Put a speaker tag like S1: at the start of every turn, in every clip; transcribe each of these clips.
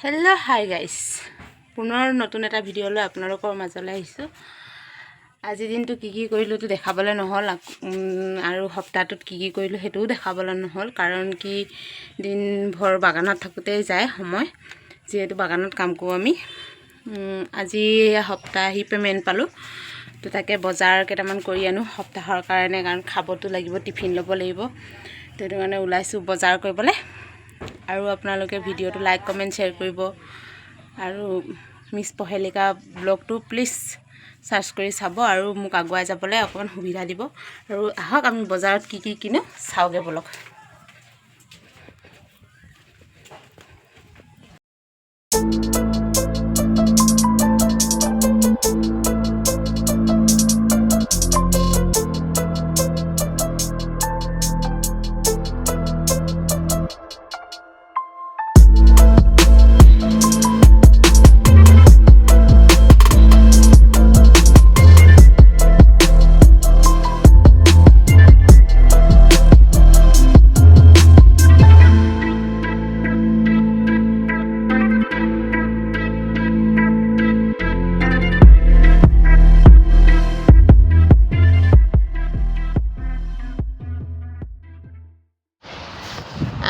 S1: Hello' hi guys, পুনৰ নতুন এটা ভিডিঅ' লৈ আপোনালোকৰ মাজলৈ আহিছোঁ। আজি দিনটো কি কৰিলোঁতো দেখাবলৈ নহ'ল, আৰু সপ্তাহটোত কি কৰিলোঁ সেইটোও দেখাবলৈ নহ'ল। কাৰণ কি দিনভৰ বাগানত থাকোঁতেই যায় সময়, যিহেতু বাগানত কাম কৰোঁ আমি। আজি সপ্তাহী পে'মেণ্ট পালোঁ, তো তাকে বজাৰ কেইটামান কৰি আনো সপ্তাহৰ কাৰণে, কাৰণ খাবতো লাগিব, টিফিন ল'ব লাগিব। তো সেইটো কাৰণে ওলাইছোঁ বজাৰ কৰিবলৈ। আৰু আপোনালোকে ভিডিঅ'টো লাইক কমেণ্ট শ্বেয়াৰ কৰিব, আৰু মিছ পহেলিকা ব্লগটো প্লিজ চাৰ্চ কৰি চাব আৰু মোক আগুৱাই যাবলৈ অকণমান সুবিধা দিব। আৰু আহক আমি বজাৰত কি কিনো চাওঁগৈ বলক।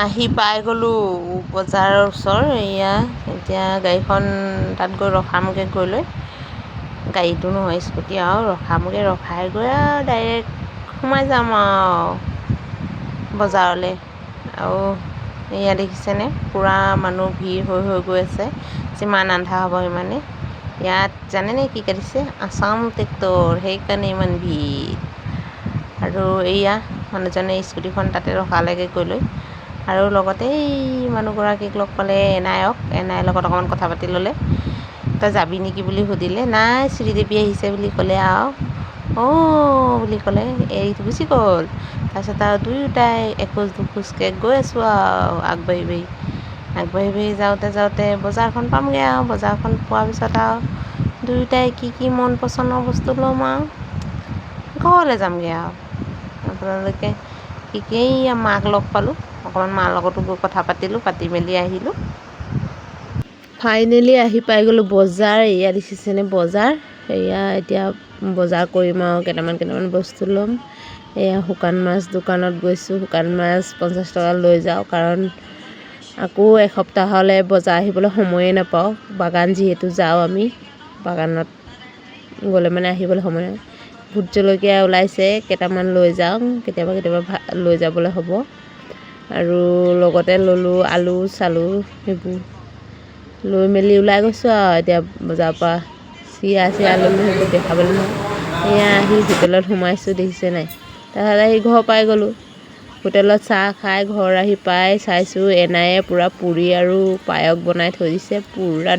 S1: আহি পাই গ'লোঁ বজাৰৰ ওচৰ। এয়া এতিয়া গাড়ীখন তাত গৈ ৰখামগৈ, গৈ লৈ গাড়ীটো নহয় স্কুটি আৰু ৰখামগৈ, ৰখাই গৈ আৰু ডাইৰেক্ট সোমাই যাম আৰু বজাৰলৈ। আৰু এয়া দেখিছেনে, পূৰা মানুহ ভিৰ হৈ গৈ আছে। যিমান আন্ধাৰ হ'ব সিমানে। ইয়াত জানেনে কি কাটিছে? আছাম ট্ৰেক্টৰ, সেইকাৰণে ইমান ভিৰ। আৰু এয়া মানুহজনে স্কুটিখন তাতে ৰখালেগৈ গৈ লৈ, আৰু লগতে এই মানুহগৰাকীক লগ পালে, এনাইৰ লগত অকণমান কথা পাতি ল'লে। তই যাবি নেকি বুলি সুধিলে, নাই শ্ৰীদেৱী আহিছে বুলি ক'লে আৰু বুলি ক'লে, এৰি গুচি গ'ল। তাৰপিছত আৰু দুয়োটাই এখোজ দুখোজকৈ গৈ আছোঁ আৰু আগবাঢ়ি যাওঁতে বজাৰখন পামগৈ। আৰু বজাৰখন পোৱাৰ পিছত আৰু দুয়োটাই কি মন পচন্দৰ বস্তু ল'ম আৰু ঘৰলৈ যামগৈ। আৰু আপোনালোকে মাক লগ পালোঁ, অকণমান মাৰ লগতো গৈ কথা পাতিলোঁ, পাতি মেলি আহিলোঁ। ফাইনেলি আহি পাই গ'লোঁ বজাৰ। এয়া দেখিছেনে বজাৰ। এয়া এতিয়া বজাৰ কৰিম আৰু কেইটামান বস্তু ল'ম। এয়া শুকান মাছ দোকানত গৈছোঁ, শুকান মাছ 50 টকা লৈ যাওঁ, কাৰণ আকৌ এসপ্তাহলৈ বজাৰ আহিবলৈ সময়ে নাপাওঁ। বাগান যিহেতু যাওঁ আমি, বাগানত গ'লে মানে আহিবলৈ সময় নাই। ভোট জলকীয়া ওলাইছে, কেইটামান লৈ যাওঁ, কেতিয়াবা লৈ যাবলৈ হ'ব। আৰু লগতে ল'লোঁ আলু চালু, সেইবোৰ লৈ মেলি ওলাই গৈছোঁ আৰু এতিয়া বজাৰৰ পৰা। চিৰা ল'লোঁ, সেইবোৰ দেখাবলৈ নহয়। এয়া আহি হোটেলত সোমাইছোঁ, দেখিছে নাই। তাৰপিছত আহি ঘৰ পাই গ'লোঁ। হোটেলত চাহ খাই ঘৰ আহি পাই চাইছোঁ এনায়ে পূৰা পুৰি আৰু পায়স বনাই থৈ দিছে। পূৰা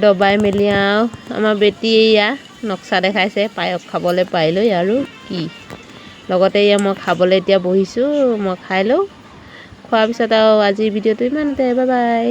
S1: দবাই মেলি আৰু আমাৰ বেটী এয়া নক্সা দেখাইছে পায়স খাবলৈ পাই লৈ, আৰু কি লগতে এয়া মই খাবলৈ এতিয়া বহিছোঁ। মই খাই লওঁ, খোৱাৰ পিছত আৰু আজিৰ ভিডিঅ'টো ইমানতে, বাই বাই।